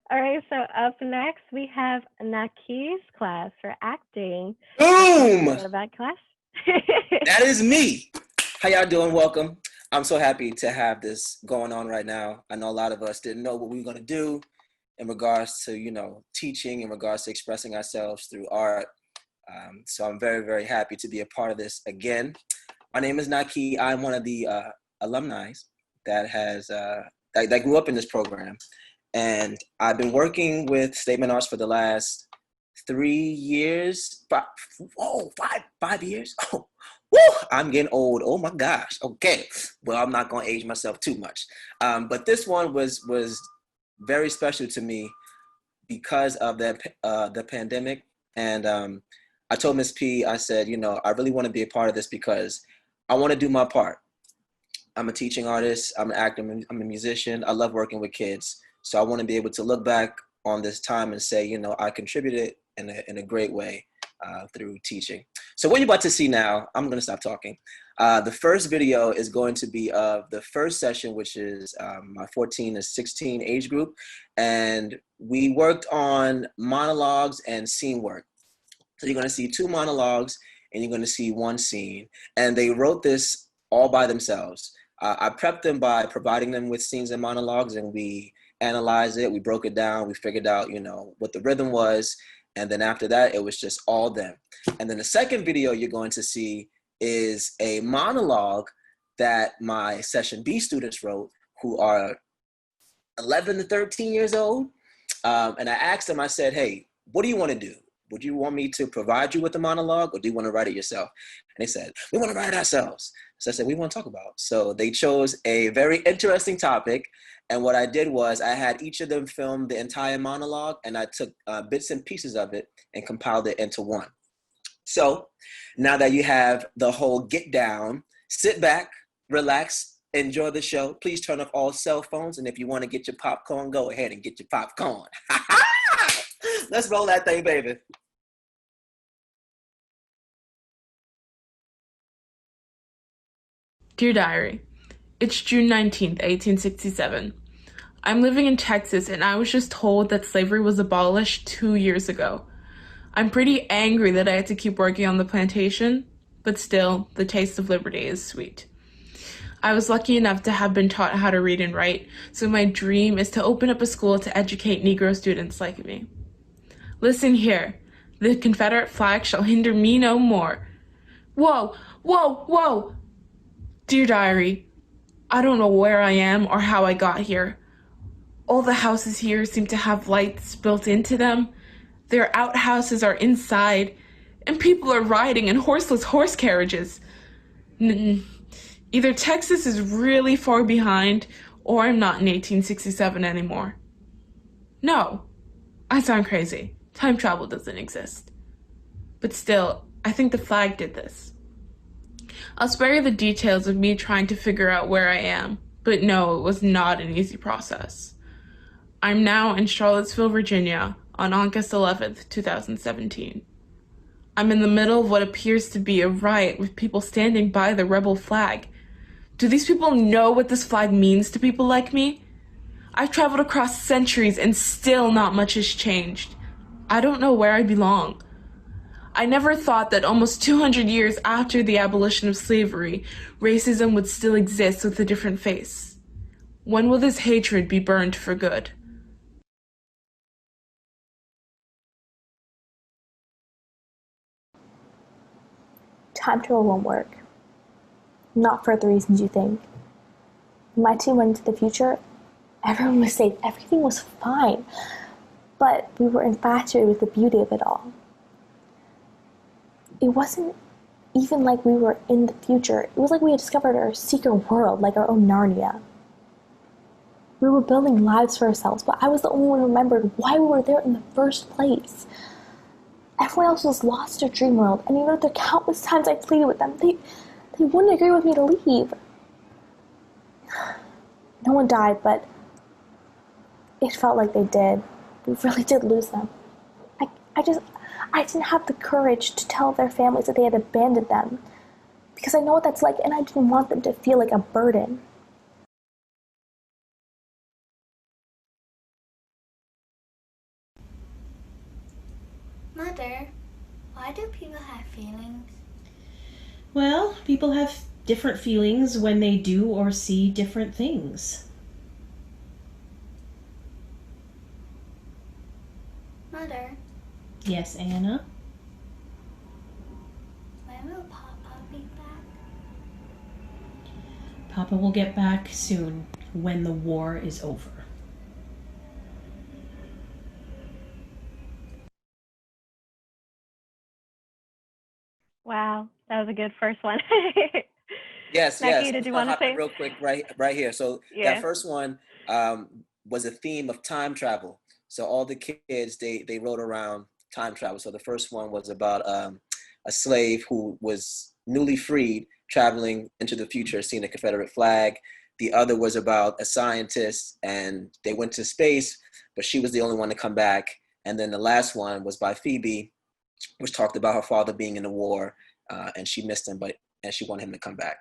All right, so up next we have Naiqui's class for acting. Let's hear a Boom! bit about class. That is me. How y'all doing? Welcome. I'm so happy to have this going on right now. I know a lot of us didn't know what we were going to do in regards to, teaching, in regards to expressing ourselves through art. So I'm very, very happy to be a part of this again. My name is Naiqui. I'm one of the alumni that has that grew up in this program, and I've been working with statement arts for the last 3 years. Five years. Oh, woo! I'm getting old. Oh my gosh. Okay. Well, I'm not gonna age myself too much. But this one was very special to me because of the pandemic. And I told Miss P, I said, I really want to be a part of this because I want to do my part. I'm a teaching artist. I'm an actor. I'm a musician. I love working with kids. So I want to be able to look back on this time and say, I contributed in a great way through teaching. So what you're about to see now, I'm going to stop talking. The first video is going to be of the first session, which is my 14 to 16 age group. And we worked on monologues and scene work. So you're going to see two monologues and you're going to see one scene. And they wrote this all by themselves. I prepped them by providing them with scenes and monologues, and we analyzed it. We broke it down. We figured out, what the rhythm was. And then after that, it was just all them. And then the second video you're going to see is a monologue that my session B students wrote, who are 11 to 13 years old. And I asked them, I said, hey, what do you want to do? Would you want me to provide you with a monologue, or do you want to write it yourself? And they said, we want to write it ourselves. So I said, we want to talk about. So they chose a very interesting topic. And what I did was I had each of them film the entire monologue, and I took bits and pieces of it and compiled it into one. So now that you have the whole get down, sit back, relax, enjoy the show. Please turn off all cell phones. And if you want to get your popcorn, go ahead and get your popcorn. Let's roll that thing, baby. Dear Diary, it's June 19th, 1867. I'm living in Texas and I was just told that slavery was abolished 2 years ago. I'm pretty angry that I had to keep working on the plantation, but still, the taste of liberty is sweet. I was lucky enough to have been taught how to read and write, so my dream is to open up a school to educate Negro students like me. Listen here, the Confederate flag shall hinder me no more. Whoa, whoa, whoa! Dear Diary, I don't know where I am or how I got here. All the houses here seem to have lights built into them. Their outhouses are inside, and people are riding in horseless horse carriages. Either Texas is really far behind, or I'm not in 1867 anymore. No, I sound crazy. Time travel doesn't exist. But still, I think the flag did this. I'll spare you the details of me trying to figure out where I am, but no, it was not an easy process. I'm now in Charlottesville, Virginia, on August 11th, 2017. I'm in the middle of what appears to be a riot with people standing by the rebel flag. Do these people know what this flag means to people like me? I've traveled across centuries and still not much has changed. I don't know where I belong. I never thought that almost 200 years after the abolition of slavery, racism would still exist with a different face. When will this hatred be burned for good? Time travel won't work. Not for the reasons you think. When my team went into the future, everyone was safe, everything was fine. But we were infatuated with the beauty of it all. It wasn't even like we were in the future. It was like we had discovered our secret world, like our own Narnia. We were building lives for ourselves, but I was the only one who remembered why we were there in the first place. Everyone else was lost to dream world, and the countless times I pleaded with them, they wouldn't agree with me to leave. No one died, but it felt like they did. We really did lose them. I didn't have the courage to tell their families that they had abandoned them, because I know what that's like, and I didn't want them to feel like a burden. Why do people have feelings? Well, people have different feelings when they do or see different things. Mother, Yes, Anna? when will Papa be back? Papa will get back soon when the war is over. Wow, that was a good first one. Yes, Naiqui, yes. I'm did just you gonna want to hop in say? real quick right here. So that Yeah. first one was a theme of time travel. So all the kids they wrote around time travel. So the first one was about a slave who was newly freed, traveling into the future, seeing a Confederate flag. The other was about a scientist, and they went to space, but she was the only one to come back. And then the last one was by Phoebe, which talked about her father being in the war, and she missed him, and she wanted him to come back.